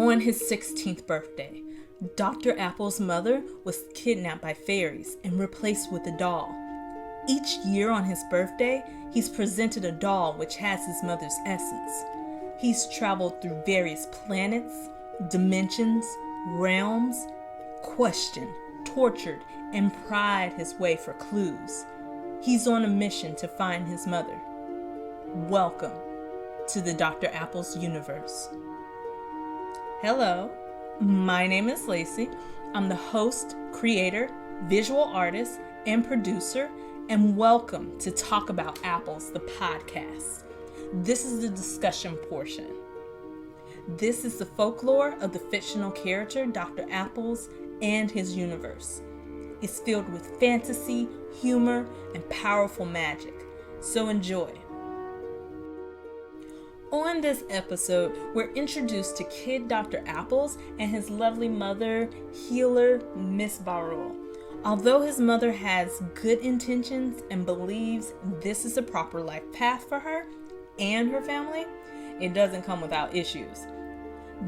On his 16th birthday, Dr. Apples' mother was kidnapped by fairies and replaced with a doll. Each year on his birthday, he's presented a doll which has his mother's essence. He's traveled through various planets, dimensions, realms, questioned, tortured, and pried his way for clues. He's on a mission to find his mother. Welcome to the Dr. Apples universe. Hello, my name is Lacye. I'm the host, creator, visual artist, and producer, and welcome to Talk About Apples, the podcast. This is the discussion portion. This is the folklore of the fictional character Dr. Apples and his universe. It's filled with fantasy, humor, and powerful magic. So enjoy. On this episode, we're introduced to Kid Dr. Apples and his lovely mother, healer Miss Barul. Although his mother has good intentions and believes this is a proper life path for her and her family, it doesn't come without issues.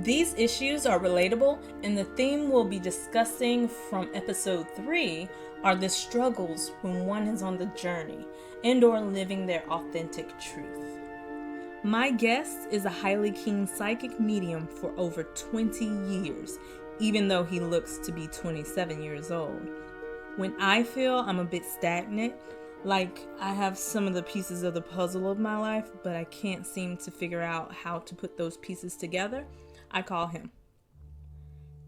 These issues are relatable, and the theme we'll be discussing from episode 3 are the struggles when one is on the journey and/or living their authentic truth. My guest is a highly keen psychic medium for over 20 years, even though he looks to be 27 years old. When I feel I'm a bit stagnant, like I have some of the pieces of the puzzle of my life, but I can't seem to figure out how to put those pieces together, I call him.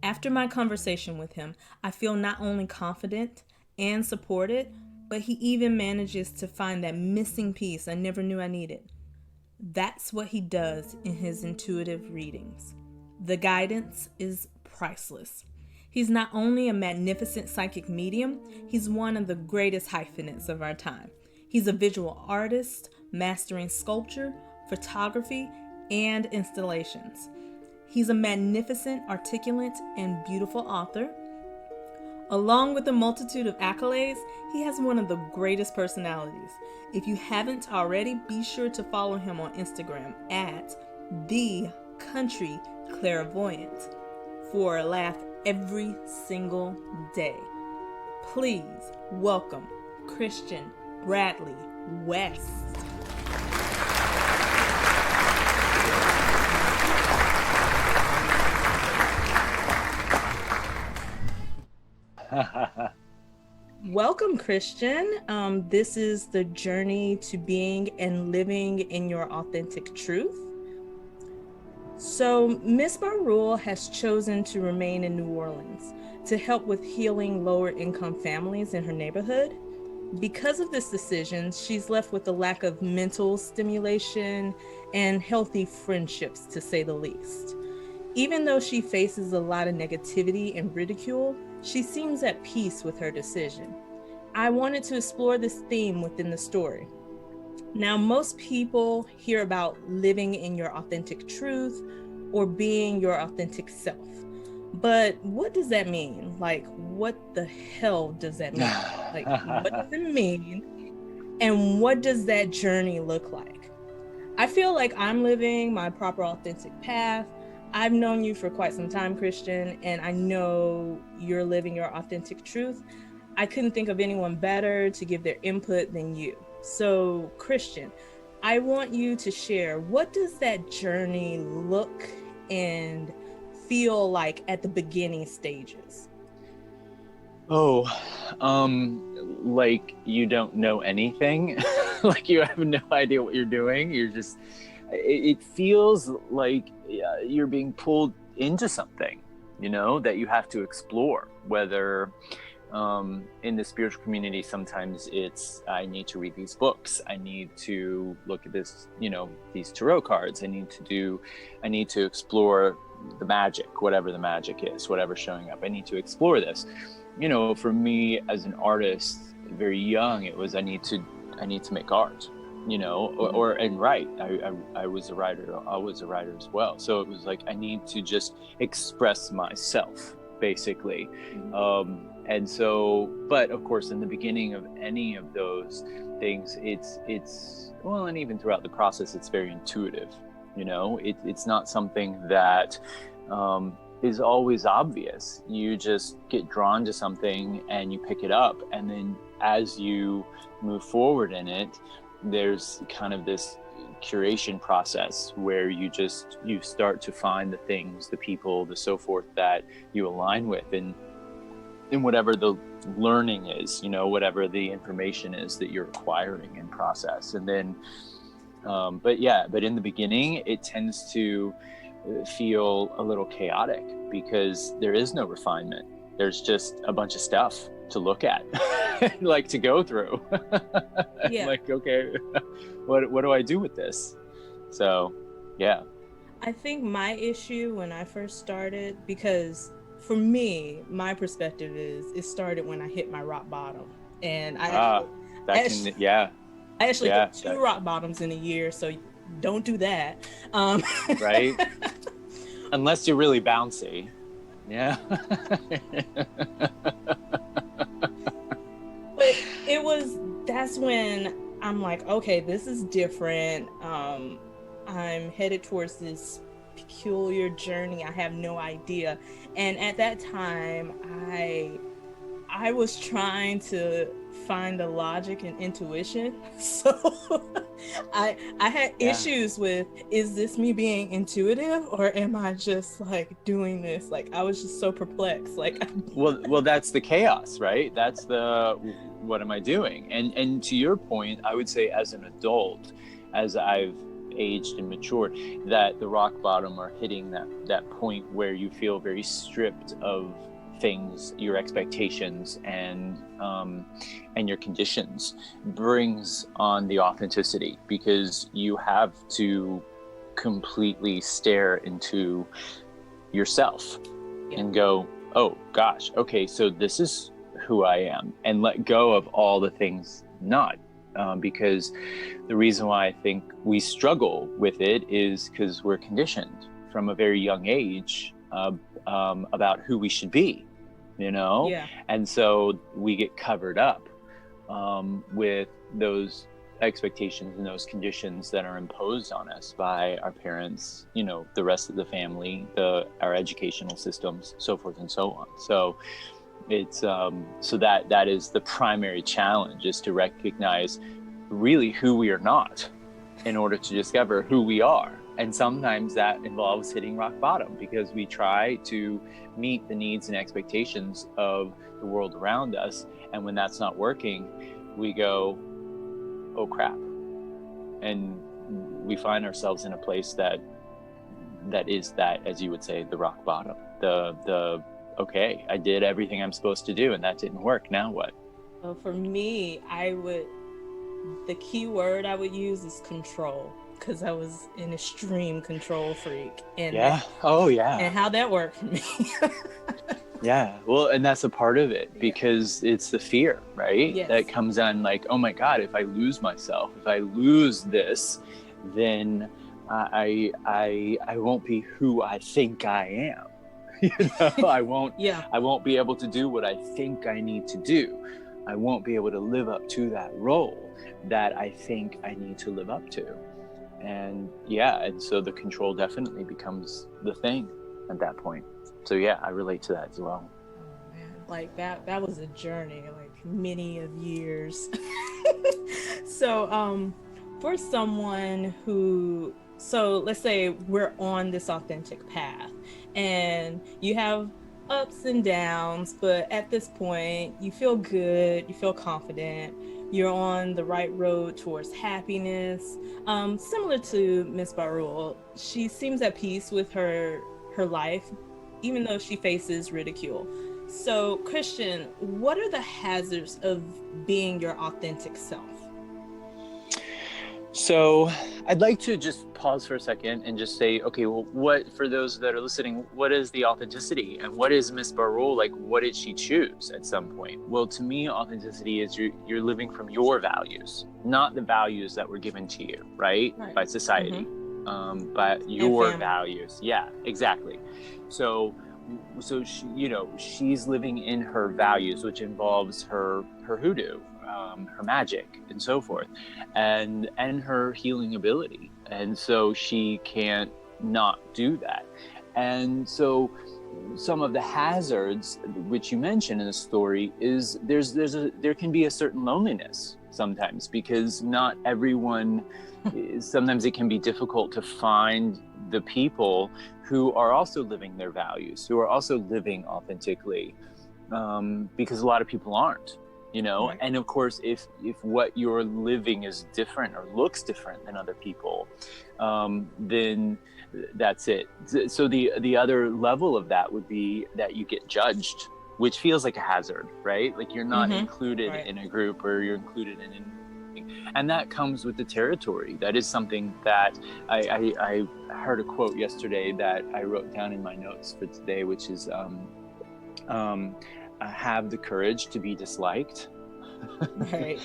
After my conversation with him, I feel not only confident and supported, but he even manages to find that missing piece I never knew I needed. That's what he does in his intuitive readings. The guidance is priceless. He's not only a magnificent psychic medium, he's one of the greatest hyphenates of our time. He's a visual artist, mastering sculpture, photography, and installations. He's a magnificent, articulate, and beautiful author. Along with a multitude of accolades, he has one of the greatest personalities. If you haven't already, be sure to follow him on Instagram at The Country Clairvoyant for a laugh every single day. Please welcome Christian Bradley West. Welcome, Christian. This is the journey to being and living in your authentic truth. So, Miss Barul has chosen to remain in New Orleans to help with healing lower income families in her neighborhood. Because of this decision, she's left with a lack of mental stimulation and healthy friendships, to say the least. Even though she faces a lot of negativity and ridicule, she seems at peace with her decision. I wanted to explore this theme within the story. Now, most people hear about living in your authentic truth or being your authentic self. But what does that mean? Like, what the hell does that mean? Like, what does it mean? And what does that journey look like? I feel like I'm living my proper authentic path. I've known you for quite some time, Christian, and I know you're living your authentic truth. I couldn't think of anyone better to give their input than you. So, Christian, I want you to share, what does that journey look and feel like at the beginning stages? Like you don't know anything, like you have no idea what you're doing. It feels like you're being pulled into something, that you have to explore, whether in the spiritual community, sometimes it's, I need to read these books. I need to look at this, these tarot cards. I need to explore the magic, whatever the magic is, whatever's showing up. I need to explore this. For me as an artist, very young, it was, I need to make art, and write. I was a writer. I was a writer as well. So it was like, I need to just express myself, basically. And so, but of course, in the beginning of any of those things, it's well, and even throughout the process, it's very intuitive. It's not something that is always obvious. You just get drawn to something and you pick it up, and then as you move forward in it, there's kind of this curation process where you start to find the things, the people, the so forth that you align with, and in whatever the learning is, whatever the information is that you're acquiring in process. And then but in the beginning it tends to feel a little chaotic because there is no refinement. There's just a bunch of stuff to look at, like to go through. Yeah. Like, okay, what do I do with this? So, yeah. I think my issue when I first started, because for me, my perspective is it started when I hit my rock bottom, and I actually hit two rock bottoms in a year. So don't do that. Right. Unless you're really bouncy. Yeah. But that's when I'm like, okay, this is different. I'm headed towards this peculiar journey. I have no idea. And at that time, I was trying to find the logic and intuition. So I had issues with, is this me being intuitive, or am I just like doing this? Like, I was just so perplexed. Like, well, that's the chaos, right? That's the, what am I doing? And to your point, I would say as an adult, as I've aged and matured, that the rock bottom, or hitting that point where you feel very stripped of things, your expectations and your conditions, brings on the authenticity, because you have to completely stare into yourself and go, oh gosh, okay, so this is who I am, and let go of all the things not. Because the reason why I think we struggle with it is because we're conditioned from a very young age about who we should be, and so we get covered up with those expectations and those conditions that are imposed on us by our parents, the rest of the family, our educational systems, so forth and so on. So it's so that is the primary challenge, is to recognize really who we are not in order to discover who we are. And sometimes that involves hitting rock bottom, because we try to meet the needs and expectations of the world around us, and when that's not working, we go, oh crap, and we find ourselves in a place that is that, as you would say, the rock bottom, the okay, I did everything I'm supposed to do and that didn't work. Now what? Well, for me, the key word I would use is control, because I was an extreme control freak. And and how that worked for me. Yeah, well, and that's a part of it, because it's the fear, right? Yes. That comes on, like, oh my God, if I lose myself, if I lose this, then I won't be who I think I am. I won't be able to do what I think I need to do. I won't be able to live up to that role that I think I need to live up to. And so the control definitely becomes the thing at that point. So I relate to that as well. Oh man, like that was a journey, like many of years. So for someone so let's say we're on this authentic path and you have ups and downs, but at this point you feel good, you feel confident, you're on the right road towards happiness. Similar to Miss Barul, she seems at peace with her life, even though she faces ridicule. So Christian, what are the hazards of being your authentic self? So I'd like to just pause for a second and just say, okay, well, what, for those that are listening, what is the authenticity, and what is Miss Barul, like, what did she choose at some point? Well, to me, authenticity is you're living from your values, not the values that were given to you, right? By society, but your values. Yeah, exactly. So she, she's living in her values, which involves her hoodoo, her magic and so forth, and her healing ability. And so she can't not do that. And so some of the hazards which you mentioned in the story is there can be a certain loneliness sometimes, because not everyone sometimes it can be difficult to find the people who are also living their values, who are also living authentically, because a lot of people aren't, Right. And of course, if what you're living is different or looks different than other people, then that's it. So the other level of that would be that you get judged, which feels like a hazard, right? Like you're not included Right. in a group, or you're included in and that comes with the territory. That is something that I heard a quote yesterday that I wrote down in my notes for today, which is have the courage to be disliked. Right.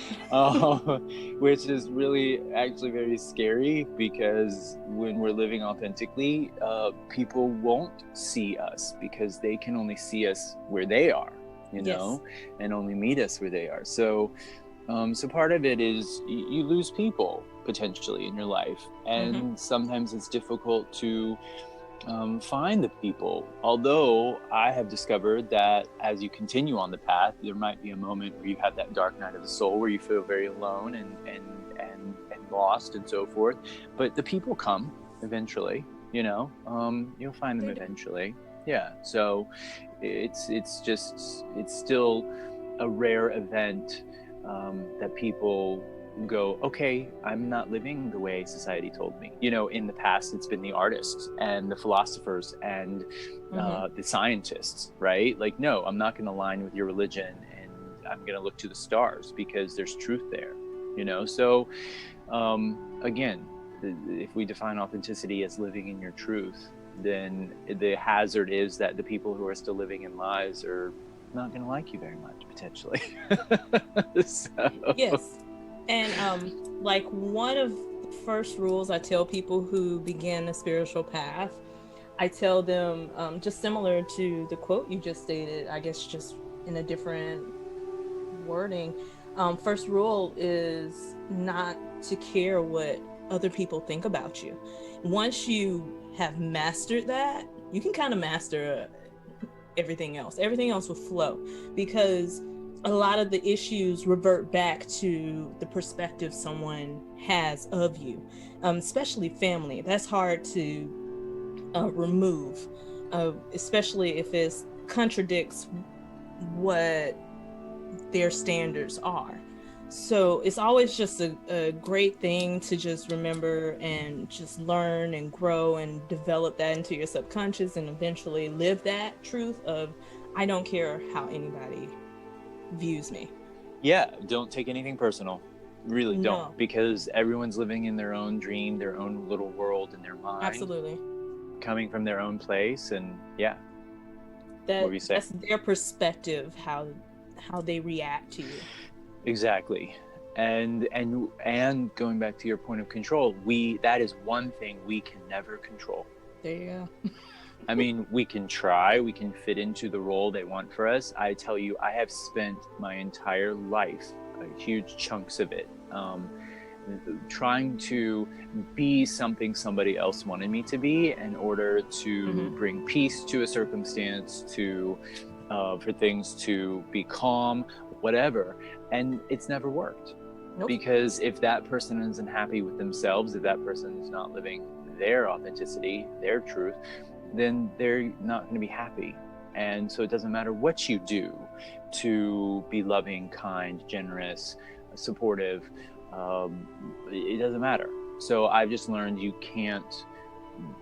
Which is really actually very scary, because when we're living authentically, people won't see us, because they can only see us where they are, Yes. and only meet us where they are. So part of it is you lose people potentially in your life, and sometimes it's difficult to find the people. Although I have discovered that as you continue on the path, there might be a moment where you have that dark night of the soul, where you feel very alone and lost and so forth. But the people come eventually, you'll find them eventually. Yeah. So it's still a rare event that people go, okay, I'm not living the way society told me. In the past, it's been the artists and the philosophers and the scientists, right? Like, no, I'm not going to align with your religion, and I'm going to look to the stars because there's truth there, So again, if we define authenticity as living in your truth, then the hazard is that the people who are still living in lies are not going to like you very much, potentially. So. Yes. And like one of the first rules I tell people who begin a spiritual path, I tell them, just similar to the quote you just stated, I guess just in a different wording. First rule is not to care what other people think about you. Once you have mastered that, you can kind of master everything else. Everything else will flow, because a lot of the issues revert back to the perspective someone has of you, especially family. That's hard to remove, especially if it contradicts what their standards are. So it's always just a great thing to just remember and just learn and grow and develop that into your subconscious, and eventually live that truth of, I don't care how anybody views me. Yeah, don't take anything personal. Really don't, because everyone's living in their own dream, their own little world in their mind. Absolutely. Coming from their own place, and yeah. What do you say? That's their perspective, how they react to you. Exactly. And going back to your point of control, that is one thing we can never control. There you go. I mean, we can try, we can fit into the role they want for us. I tell you, I have spent my entire life, huge chunks of it, trying to be something somebody else wanted me to be, in order to bring peace to a circumstance, for things to be calm, whatever. And it's never worked. Nope. Because if that person isn't happy with themselves, if that person is not living their authenticity, their truth, then they're not going to be happy. And so it doesn't matter what you do to be loving, kind, generous, supportive. It doesn't matter. So I've just learned you can't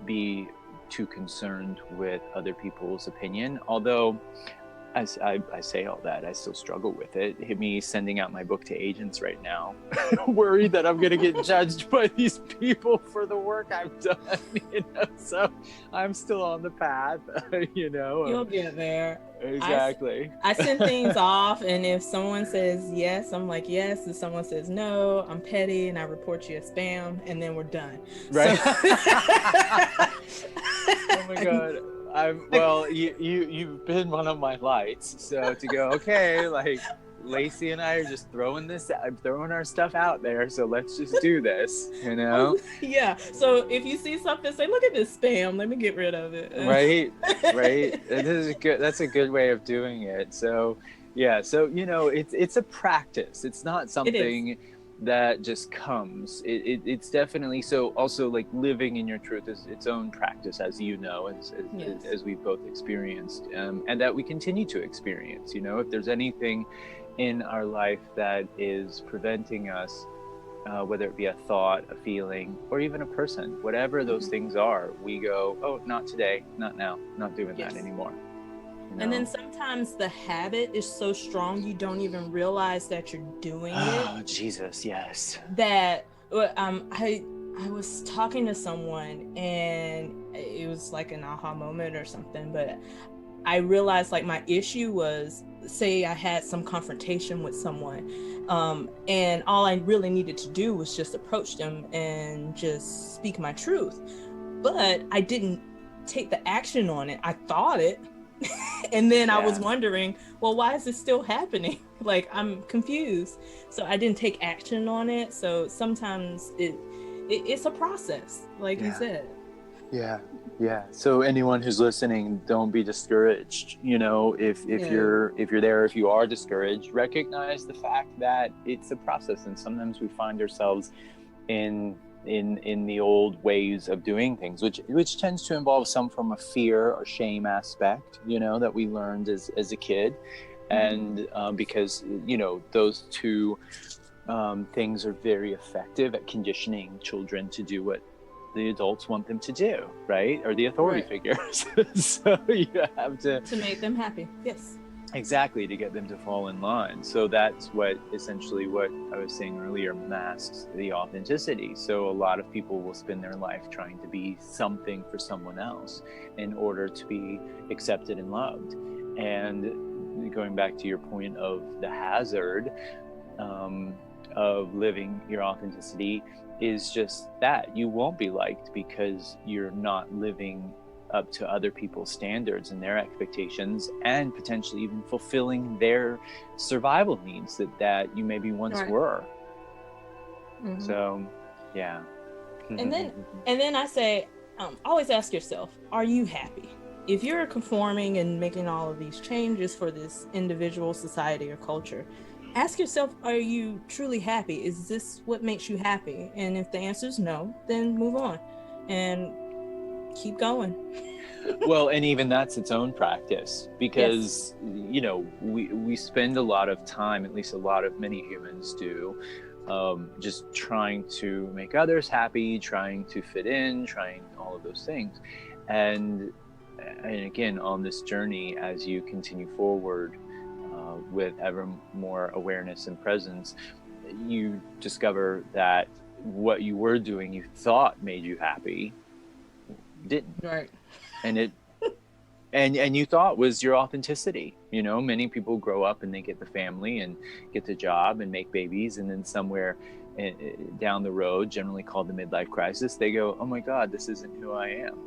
be too concerned with other people's opinion. Although I say all that, I still struggle with it. Me sending out my book to agents right now, worried that I'm going to get judged by these people for the work I've done, So I'm still on the path, You'll get there. Exactly. I send things off, and if someone says yes, I'm like, yes. If someone says no, I'm petty, and I report you as spam, and then we're done. Right. So- oh my God. You've been one of my lights. So to go, okay, like, Lacey and I are just throwing our stuff out there. So let's just do this, you know? Yeah. So if you see something, say, look at this spam. Let me get rid of it. Right. That's a good way of doing it. So, yeah. So, it's a practice. It's not something that just comes. It's definitely, so also like living in your truth is its own practice, as as we've both experienced, and that we continue to experience. If there's anything in our life that is preventing us, whether it be a thought, a feeling, or even a person, whatever those things are, we go, oh, not today, not now, not doing that anymore. And then sometimes the habit is so strong you don't even realize that you're doing it. Oh, Jesus, yes. That I was talking to someone and it was like an aha moment or something, but I realized like my issue was, say I had some confrontation with someone, and all I really needed to do was just approach them and just speak my truth. But I didn't take the action on it. I thought it. And then I was wondering, well, why is this still happening? Like, I'm confused. So I didn't take action on it. So sometimes it's a process, like you said. Yeah. So anyone who's listening, don't be discouraged. If you are discouraged, recognize the fact that it's a process, and sometimes we find ourselves in the old ways of doing things, which tends to involve some form of fear or shame aspect, that we learned as a kid. And because those two things are very effective at conditioning children to do what the adults want them to do, right? Or the authority figures. So you have to make them happy. Yes. Exactly, to get them to fall in line. So that's essentially what I was saying earlier, masks the authenticity. So a lot of people will spend their life trying to be something for someone else in order to be accepted and loved. And going back to your point of the hazard of living your authenticity is just that you won't be liked because you're not living up to other people's standards and their expectations, and potentially even fulfilling their survival needs that you maybe once were. So, yeah. And then I say, always ask yourself, are you happy? If you're conforming and making all of these changes for this individual, society, or culture, ask yourself, are you truly happy? Is this what makes you happy? And if the answer is no, then move on and keep going. Well, and even that's its own practice, because we spend a lot of time, at least many humans do, just trying to make others happy, trying to fit in, trying all of those things. And again, on this journey, as you continue forward with ever more awareness and presence, you discover that what you were doing, you thought made you happy, didn't. Right. And and you thought was your authenticity. Many people grow up and they get the family and get the job and make babies, and then somewhere down the road, generally called the midlife crisis, they go, oh my God, this isn't who I am.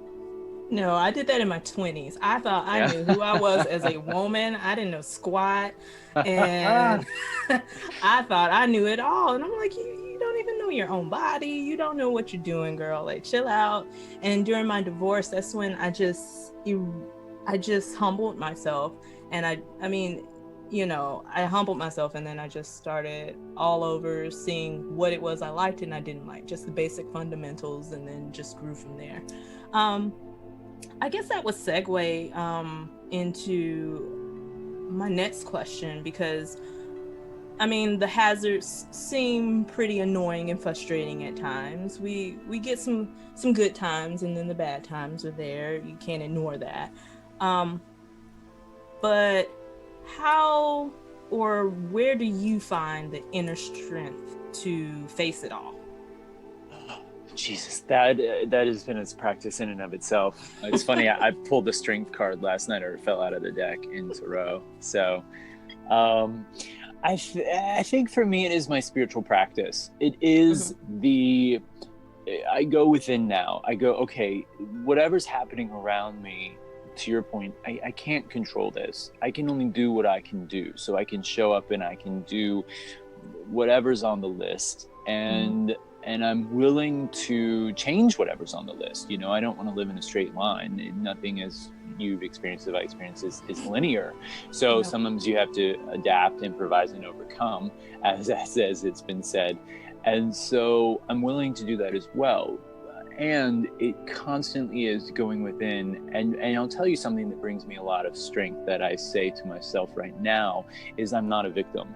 No, I did that in my 20s. I thought I knew who I was as a woman. I didn't know squat. And I thought I knew it all. And I'm like, you don't even know your own body. You don't know what you're doing, girl. Like, chill out. And during my divorce, that's when I just humbled myself. And I humbled myself, and then I just started all over seeing what it was I liked and I didn't like, just the basic fundamentals, and then just grew from there. I guess that would segue into my next question, because the hazards seem pretty annoying and frustrating at times. We get some good times, and then the bad times are there. You can't ignore that. But how or where do you find the inner strength to face it all? Jesus, that has been its practice in and of itself. It's funny, I pulled the strength card last night, or it fell out of the deck in Tarot. So I think for me, it is my spiritual practice. It is I go within now. I go, okay, whatever's happening around me, to your point, I can't control this. I can only do what I can do. So I can show up and I can do whatever's on the list, and I'm willing to change whatever's on the list. You know, I don't want to live in a straight line. Nothing, as you've experienced, as I experienced, is linear. So sometimes you have to adapt, improvise, and overcome, as it's been said. And so I'm willing to do that as well. And it constantly is going within. And I'll tell you something that brings me a lot of strength that I say to myself right now is I'm not a victim.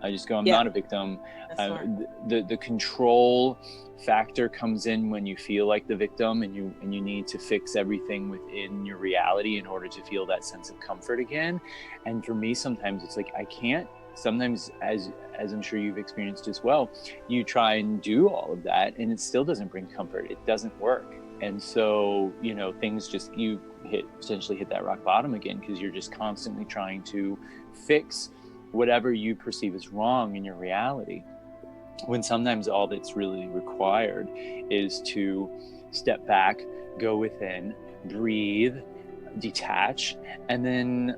I just go, I'm not a victim. The control factor comes in when you feel like the victim, and you need to fix everything within your reality in order to feel that sense of comfort again. And for me, sometimes it's like I can't. Sometimes, as I'm sure you've experienced as well, you try and do all of that and it still doesn't bring comfort. It doesn't work. And so, you know, things just, you potentially hit that rock bottom again, because you're just constantly trying to fix whatever you perceive as wrong in your reality, when sometimes all that's really required is to step back, go within, breathe, detach, and then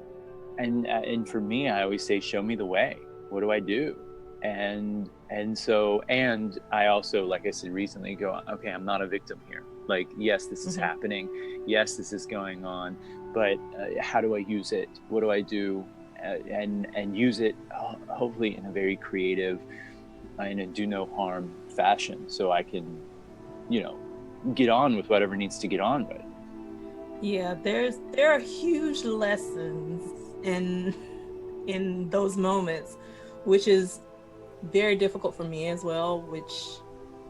and for me, I always say, show me the way. What do I do? And so I also, like I said recently, go, okay, I'm not a victim here. Like, yes, this is happening. Yes, this is going on, but how do I use it? What do I do? And use it hopefully in a very creative, in a do no harm fashion, so I can, you know, get on with whatever needs to get on with. Yeah, there are huge lessons in those moments, which is very difficult for me as well, which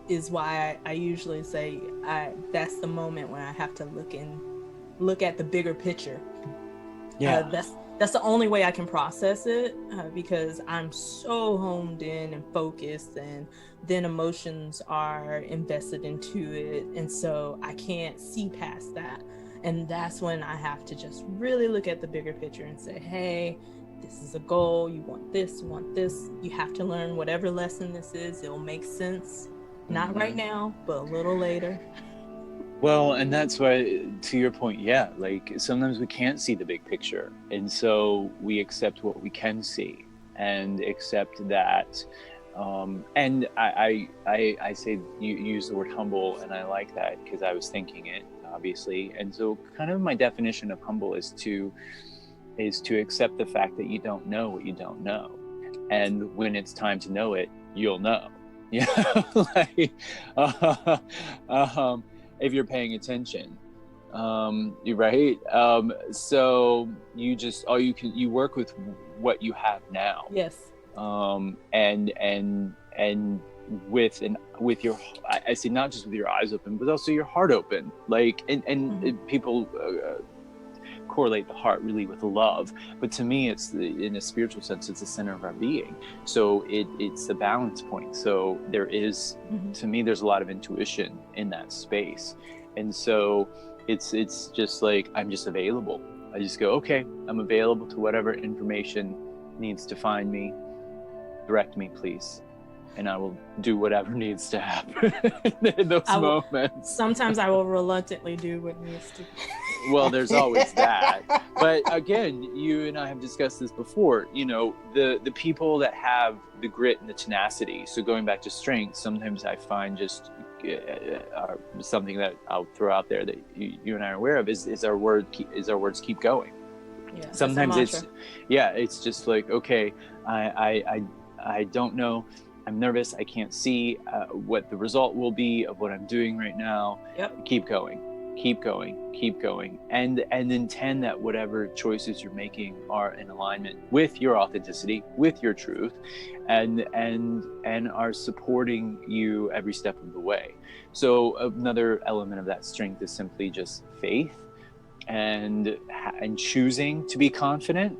is why I usually say that's the moment when I have to look at the bigger picture. Yeah, that's the only way I can process it, because I'm so honed in and focused, and then emotions are invested into it, and so I can't see past that. And that's when I have to just really look at the bigger picture and say, hey, this is a goal. You want this, you want this. You have to learn whatever lesson this is. It'll make sense. Not right now, but a little later. Well, and that's why, to your point, yeah, like sometimes we can't see the big picture. And so we accept what we can see and accept that. And I say, you use the word humble, and I like that because I was thinking it, obviously. And so kind of my definition of humble is to accept the fact that you don't know what you don't know. And when it's time to know it, you'll know. Yeah, like, if you're paying attention, you're right. So you just, you work with what you have now. Yes. And with your, I say, not just with your eyes open, but also your heart open. Like, and people correlate the heart really with love, but to me, it's in a spiritual sense, it's the center of our being. So it's the balance point. So there is, to me, there's a lot of intuition in that space, and so it's just like, I'm just available. I just go, okay, I'm available to whatever information needs to find me. Direct me, please, and I will do whatever needs to happen in those moments. Sometimes I will reluctantly do what needs to. Well, there's always that. But again, you and I have discussed this before, you know, the people that have the grit and the tenacity. So going back to strength, sometimes I find just something that I'll throw out there that you and I are aware of is our words keep going. Yeah, sometimes it's just like, okay, I don't know. I'm nervous. I can't see what the result will be of what I'm doing right now. Yep. Keep going, and intend that whatever choices you're making are in alignment with your authenticity, with your truth, and are supporting you every step of the way. So another element of that strength is simply just faith and choosing to be confident,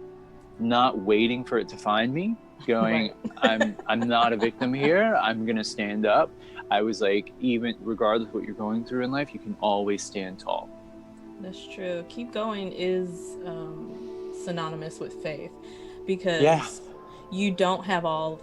not waiting for it to find me. Going, right. I'm not a victim here. I'm gonna stand up. I was like, even regardless of what you're going through in life, you can always stand tall. That's true. Keep going is synonymous with faith, because you don't have all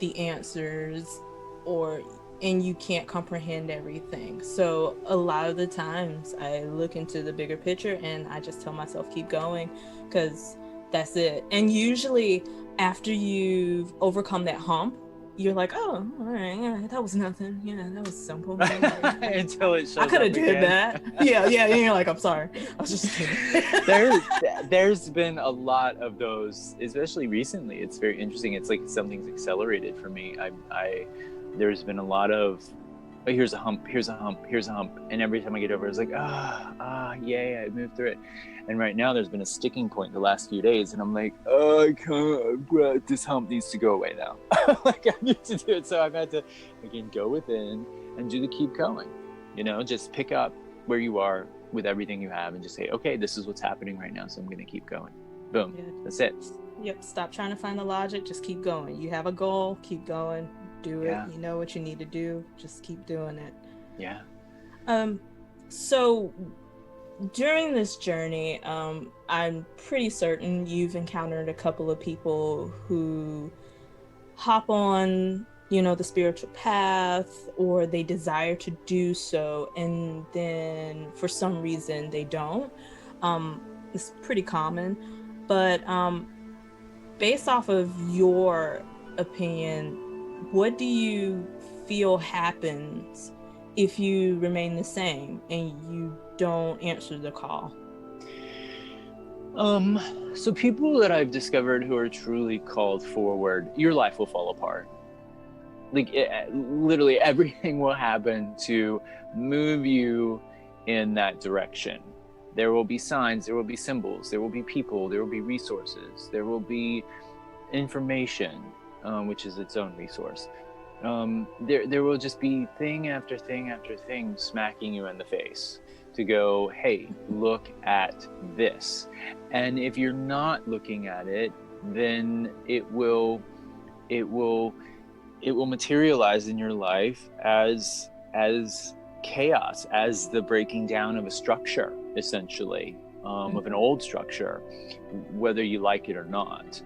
the answers, or and you can't comprehend everything. So a lot of the times I look into the bigger picture and I just tell myself, keep going, because that's it. And usually after you've overcome that hump, you're like, oh, all right, yeah, that was nothing. Yeah, that was simple. Until it shows I could have up did again. that. Yeah. And you're like, I'm sorry. I was just kidding. There's been a lot of those, especially recently. It's very interesting. It's like something's accelerated for me. There's been a lot of, oh, here's a hump, and every time I get over, it's like, yay, I moved through it. And right now, there's been a sticking point the last few days, and I'm like, oh, I can't. This hump needs to go away now. Like, I need to do it. So I've had to again go within and do the keep going. Just pick up where you are with everything you have, and just say, okay, this is what's happening right now, so I'm going to keep going. Boom. Yeah. That's it. Yep. Stop trying to find the logic. Just keep going. You have a goal. Keep going. Do it. Yeah. You know what you need to do. Just keep doing it. Yeah. So during this journey, I'm pretty certain you've encountered a couple of people who hop on, the spiritual path, or they desire to do so, and then for some reason they don't. It's pretty common, but based off of your opinion, what do you feel happens if you remain the same and you don't answer the call? So people that I've discovered who are truly called forward, your life will fall apart. Like literally everything will happen to move you in that direction. There will be signs, there will be symbols, there will be people, there will be resources, there will be information, which is its own resource. There will just be thing after thing after thing smacking you in the face to go, hey, look at this. And if you're not looking at it, then it will materialize in your life as chaos, as the breaking down of a structure, essentially, of an old structure, whether you like it or not.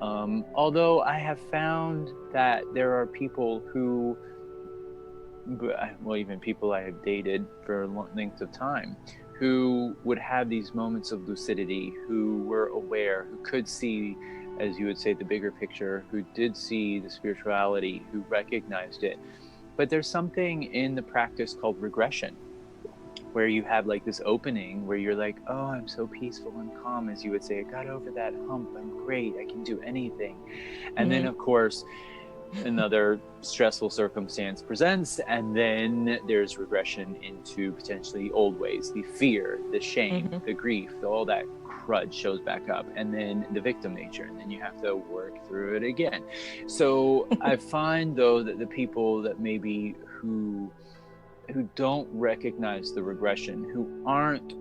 Although I have found that there are people who, even people I have dated for long lengths of time, who would have these moments of lucidity, who were aware, who could see, as you would say, the bigger picture, who did see the spirituality, who recognized it. But there's something in the practice called regression, where you have like this opening where you're like, oh, I'm so peaceful and calm, as you would say, I got over that hump, I'm great, I can do anything. And then of course another stressful circumstance presents, and then there's regression into potentially old ways, the fear, the shame, the grief, all that crud shows back up, and then the victim nature, and then you have to work through it again. So I find though that the people that maybe who don't recognize the regression, who aren't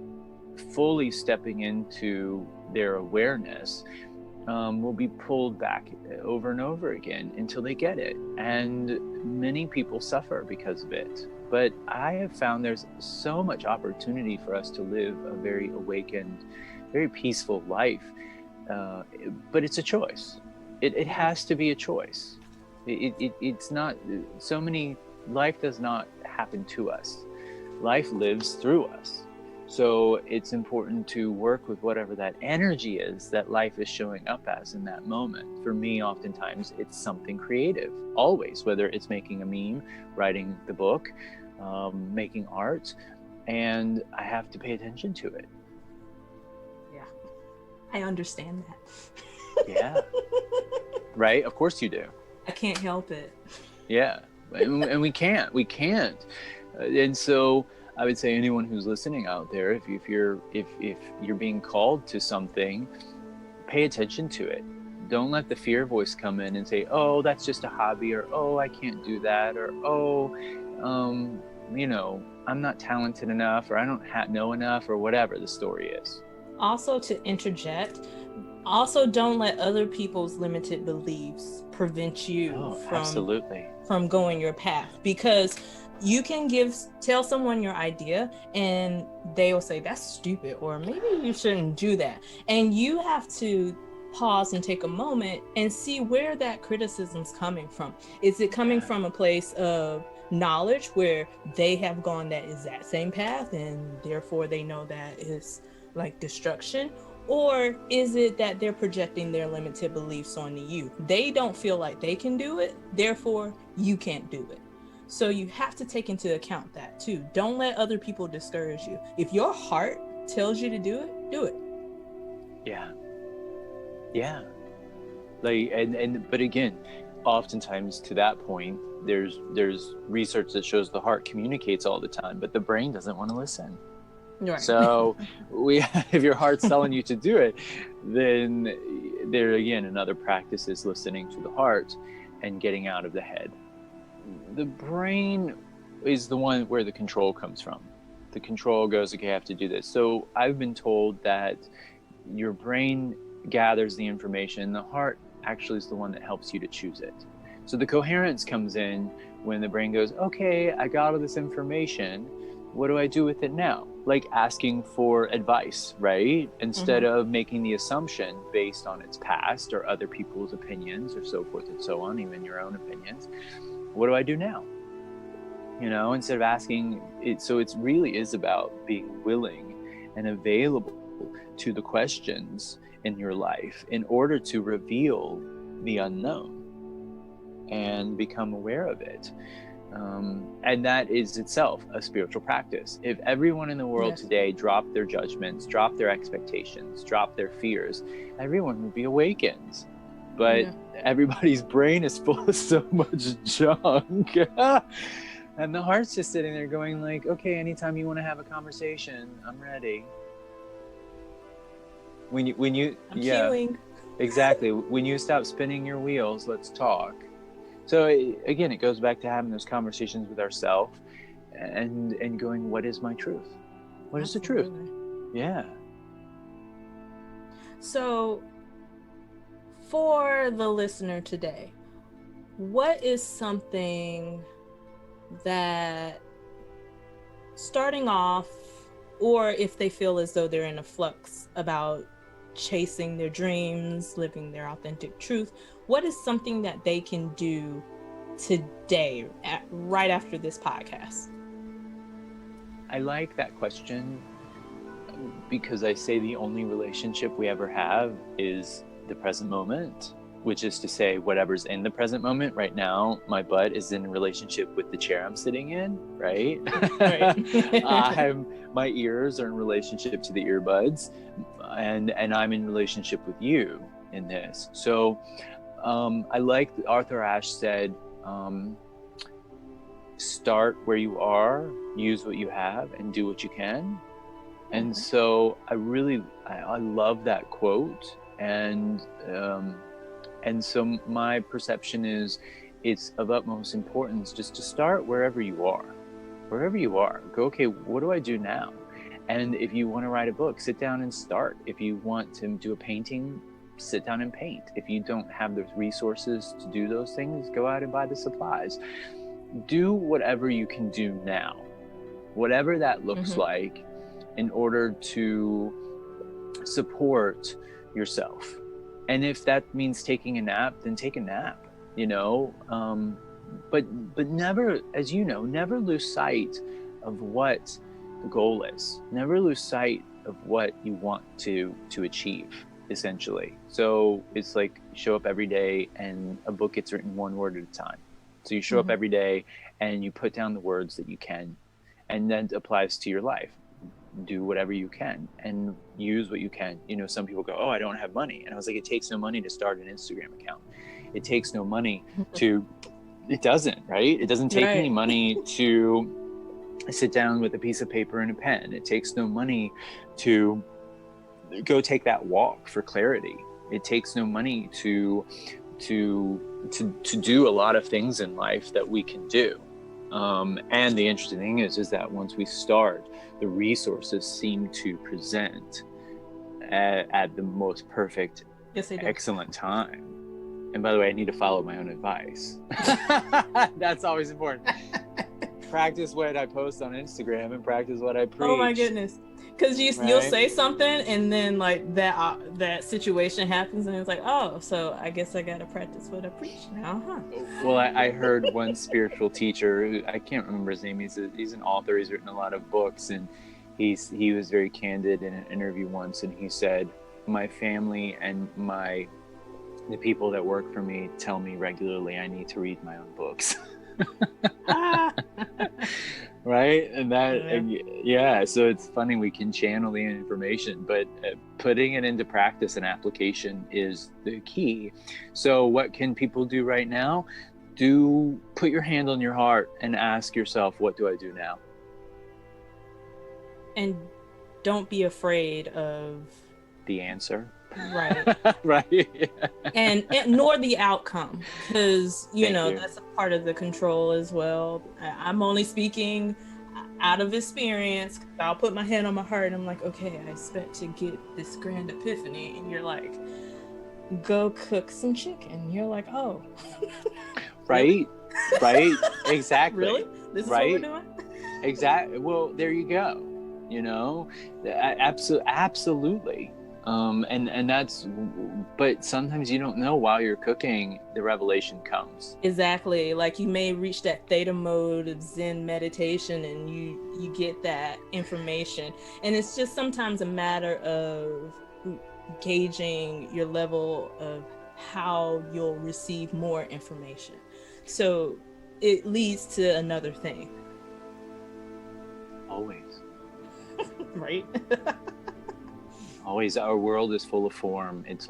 fully stepping into their awareness, will be pulled back over and over again until they get it. And many people suffer because of it. But I have found there's so much opportunity for us to live a very awakened, very peaceful life. But it's a choice. It has to be a choice. It's not so many, life does not happen to us. Life lives through us. So it's important to work with whatever that energy is that life is showing up as in that moment. For me, oftentimes, it's something creative, always, whether it's making a meme, writing the book, making art, and I have to pay attention to it. Yeah, I understand that. Yeah. Right? Of course you do. I can't help it. Yeah. And we can't. And so I would say anyone who's listening out there, if you're being called to something, pay attention to it. Don't let the fear voice come in and say, oh, that's just a hobby, or oh, I can't do that, or oh, I'm not talented enough, or I don't know enough, or whatever the story is. Also, to interject, also don't let other people's limited beliefs prevent you from going your path, because you can tell someone your idea and they will say that's stupid, or maybe you shouldn't do that, and you have to pause and take a moment and see where that criticism's coming from. Is it coming from a place of knowledge where they have gone that exact same path and therefore they know that is like destruction? Or is it that they're projecting their limited beliefs onto you? They don't feel like they can do it, therefore you can't do it. So you have to take into account that too. Don't let other people discourage you. If your heart tells you to do it, do it. Yeah. Yeah. Like, but again, oftentimes to that point, there's research that shows the heart communicates all the time, but the brain doesn't want to listen. Right. So if your heart's telling you to do it, then there again, another practice is listening to the heart and getting out of the head. The brain is the one where the control comes from. The control goes, okay, I have to do this. So I've been told that your brain gathers the information. The heart actually is the one that helps you to choose it. So the coherence comes in when the brain goes, okay, I got all this information. What do I do with it now? Like asking for advice, right? Instead of making the assumption based on its past or other people's opinions or so forth and so on, even your own opinions. What do I do now? You know, instead of asking it. So it really is about being willing and available to the questions in your life in order to reveal the unknown and become aware of it. And that is itself a spiritual practice. If everyone in the world today dropped their judgments, dropped their expectations, dropped their fears, everyone would be awakened. But everybody's brain is full of so much junk. And the heart's just sitting there going like, okay, anytime you want to have a conversation, I'm ready. When you I'm healing. Exactly. When you stop spinning your wheels, let's talk. So again, it goes back to having those conversations with ourselves and going, what is my truth? What is the truth? Yeah. So for the listener today, what is something that starting off, or if they feel as though they're in a flux about chasing their dreams, living their authentic truth, what is something that they can do today, right after this podcast? I like that question because I say the only relationship we ever have is the present moment, which is to say whatever's in the present moment. Right now, my butt is in a relationship with the chair I'm sitting in, right? My ears are in relationship to the earbuds, and I'm in relationship with you in this. So I like Arthur Ashe said, start where you are, use what you have, and do what you can. And so I love that quote. And so my perception is it's of utmost importance just to start wherever you are. Go, okay, what do I do now? And if you want to write a book, sit down and start. If you want to do a painting, sit down and paint. If you don't have the resources to do those things, go out and buy the supplies. Do whatever you can do now, whatever that looks like, in order to support yourself. And if that means taking a nap, then take a nap, you know, but never, as you know, never lose sight of what the goal is. Never lose sight of what you want to achieve, essentially. So it's like show up every day, and a book gets written one word at a time. So you show up every day and you put down the words that you can, and that applies to your life. Do whatever you can and use what you can. You know, some people go, oh, I don't have money. And I was like, it takes no money to start an Instagram account. It takes no money it doesn't, right? It doesn't take any money to sit down with a piece of paper and a pen. It takes no money to go take that walk for clarity. It takes no money to do a lot of things in life that we can do. And the interesting thing is that once we start, the resources seem to present at the most perfect, excellent time. And by the way, I need to follow my own advice. That's always important. Practice what I post on Instagram and practice what I preach. Oh my goodness. Because you'll Right. say something and then like that situation happens and it's like, oh, so I guess I gotta practice what I preach now, huh? Well, I heard one spiritual teacher, I can't remember his name, he's an author, he's written a lot of books, and he was very candid in an interview once, and he said, my family and the people that work for me tell me regularly I need to read my own books. Right? And so it's funny, we can channel the information, but putting it into practice and application is the key. So what can people do right now? Put your hand on your heart and ask yourself, what do I do now? And don't be afraid of The answer. right. Right. and nor the outcome, because Thank you. that's a part of the control as well. I'm only speaking out of experience. I'll put my hand on my heart and I'm like, okay, I expect to get this grand epiphany, and you're like, go cook some chicken. You're like, oh. Right. Right. Exactly. Really? This is right. what we're doing? Exactly. Well, there you go. Absolutely. And that's, but sometimes you don't know while you're cooking, the revelation comes. Exactly. Like you may reach that theta mode of Zen meditation and you get that information. And it's just sometimes a matter of gauging your level of how you'll receive more information. So it leads to another thing. Always. Right? Always, our world is full of form. It's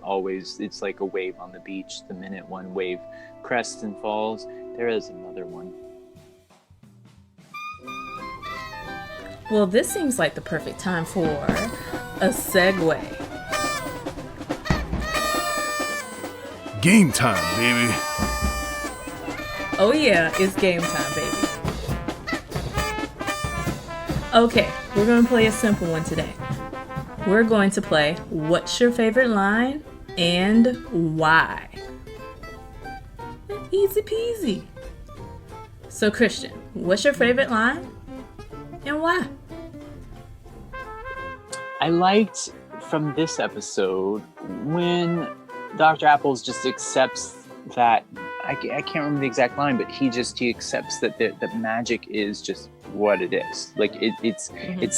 like a wave on the beach. The minute one wave crests and falls, there is another one. Well, this seems like the perfect time for a segue. Game time, baby. Oh yeah, it's game time, baby. Okay, we're going to play a simple one today. We're going to play What's Your Favorite Line and Why? Easy peasy. So Christian, what's your favorite line and why? I liked from this episode when Dr. Apples just accepts that, I can't remember the exact line, but he accepts that magic is just what it is. Like it's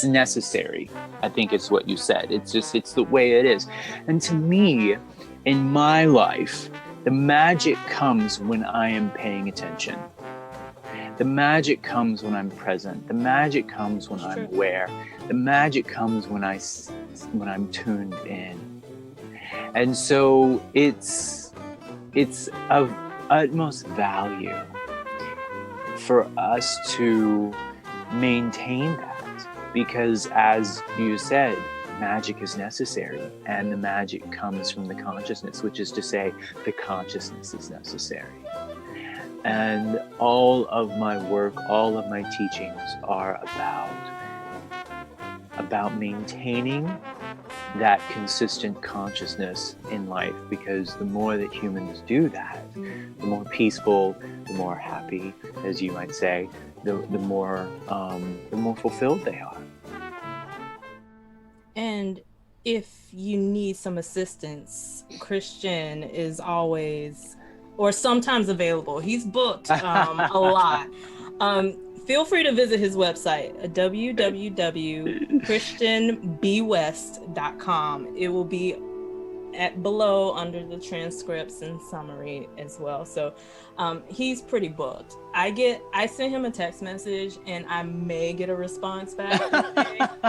necessary. I think it's what you said. It's the way it is. And to me, in my life, the magic comes when I am paying attention. The magic comes when I'm present. The magic comes when I'm aware. The magic comes when I'm tuned in. And so it's of utmost value for us to maintain that, because as you said, magic is necessary, and the magic comes from the consciousness, which is to say the consciousness is necessary. And all of my work, all of my teachings are about maintaining that consistent consciousness in life, because the more that humans do that, the more peaceful, the more happy, as you might say, the more fulfilled they are. And if you need some assistance, Christian is always or sometimes available. He's booked a lot. Feel free to visit his website, www.christianbwest.com. It will be below under the transcripts and summary as well. So he's pretty booked. I sent him a text message and I may get a response back.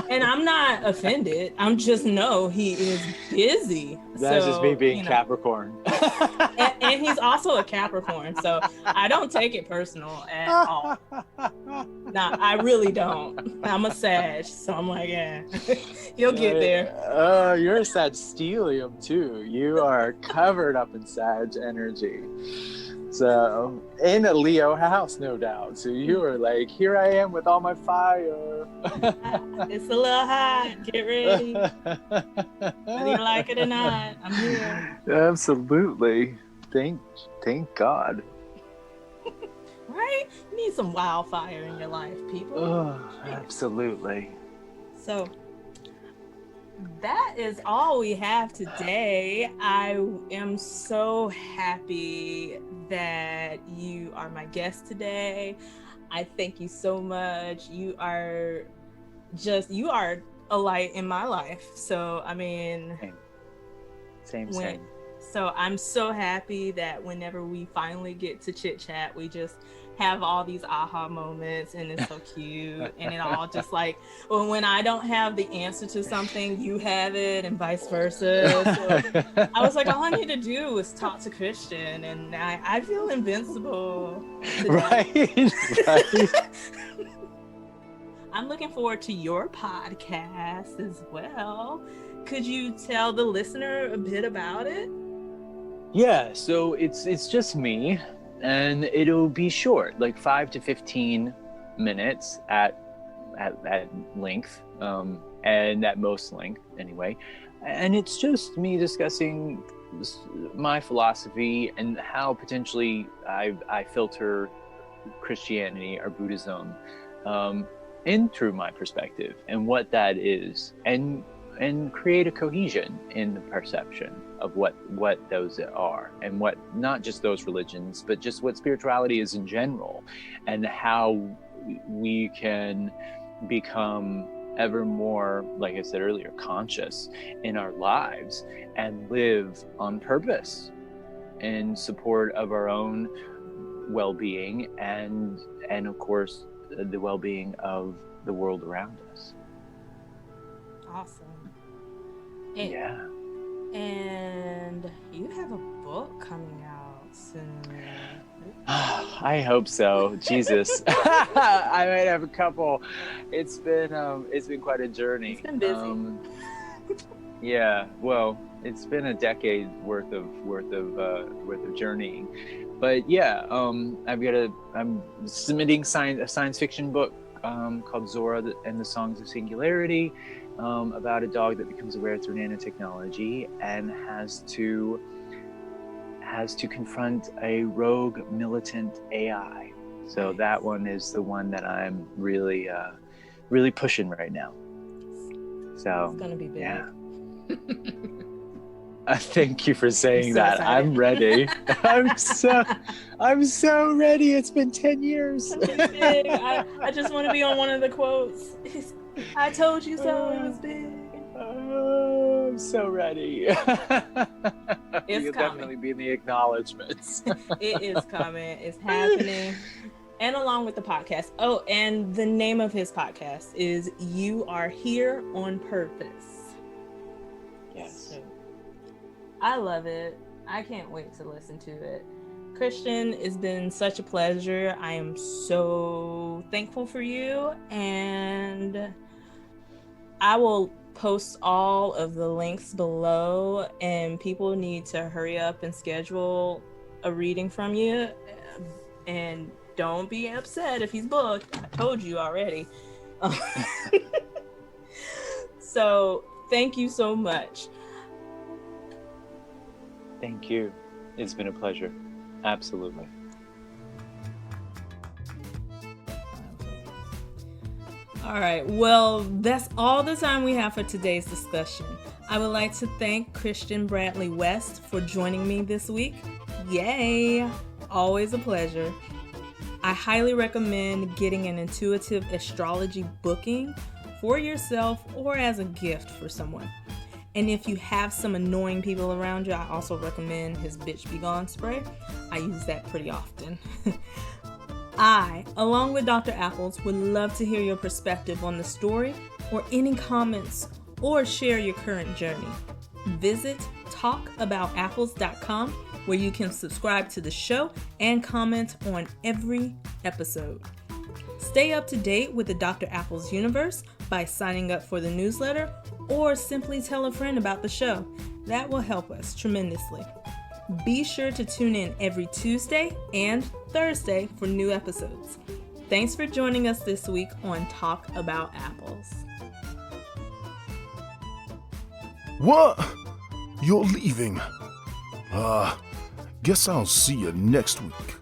And I'm not offended. I'm just know he is busy. That's just me being Capricorn. and he's also a Capricorn. So I don't take it personal at all. Nah, I really don't. I'm a Sag. So I'm like, yeah, you'll get there. You're a Sag-stellium too. You are covered up in Sag energy. So, in a Leo house, no doubt. So you were like, here I am with all my fire. It's a little hot. Get ready. Whether you like it or not, I'm here. Absolutely. Thank God. Right? You need some wildfire in your life, people. Oh, absolutely. So, That is all we have today. I am so happy that you are my guest today. I thank you so much. You are a light in my life. So, I mean, Same. So I'm so happy that whenever we finally get to chit chat, we just have all these aha moments, and it's so cute. And it all just like, well, when I don't have the answer to something, you have it, and vice versa. So I was like, all I need to do is talk to Christian, and I feel invincible today. Right. I'm looking forward to your podcast as well. Could you tell the listener a bit about it? Yeah, so it's just me, and it'll be short, like 5 to 15 minutes at length, and at most length anyway. And it's just me discussing my philosophy and how potentially I filter Christianity or Buddhism in through my perspective and what that is, and create a cohesion in the perception of what those are, and what not just those religions, but just what spirituality is in general, and how we can become ever more, like I said earlier, conscious in our lives and live on purpose in support of our own well-being and of course the well-being of the world around us. Awesome. Yeah. And you have a book coming out soon. I hope so. Jesus. I might have a couple. It's been quite a journey. It's been busy. Yeah. Well, it's been a decade worth of journeying. But yeah, I'm submitting a science fiction book called Zora and the Songs of Singularity, about a dog that becomes aware through nanotechnology and has to confront a rogue militant AI. So that one is the one that I'm really pushing right now. So it's gonna be big. Yeah. Thank you for saying so that. Excited. I'm ready. I'm so ready. It's been 10 years. Big. I just want to be on one of the quotes. I told you so. It was big. Oh, I'm so ready. You'll definitely be in the acknowledgements. It is coming. It's happening. And along with the podcast. Oh, and the name of his podcast is You Are Here on Purpose. Yes. So, I love it. I can't wait to listen to it. Christian, it's been such a pleasure. I am so thankful for you, and I will post all of the links below, and people need to hurry up and schedule a reading from you. And don't be upset if he's booked. I told you already. So thank you so much. Thank you. It's been a pleasure. Absolutely. All right. Well, that's all the time we have for today's discussion. I would like to thank Christian Bradley West for joining me this week. Yay! Always a pleasure. I highly recommend getting an intuitive astrology booking for yourself or as a gift for someone. And if you have some annoying people around you, I also recommend his Bitch Be Gone spray. I use that pretty often. I, along with Dr. Apples, would love to hear your perspective on the story or any comments or share your current journey. Visit talkaboutapples.com where you can subscribe to the show and comment on every episode. Stay up to date with the Dr. Apples universe by signing up for the newsletter or simply tell a friend about the show. That will help us tremendously. Be sure to tune in every Tuesday and Thursday for new episodes. Thanks for joining us this week on Talk About Apples. What? You're leaving? Guess I'll see you next week.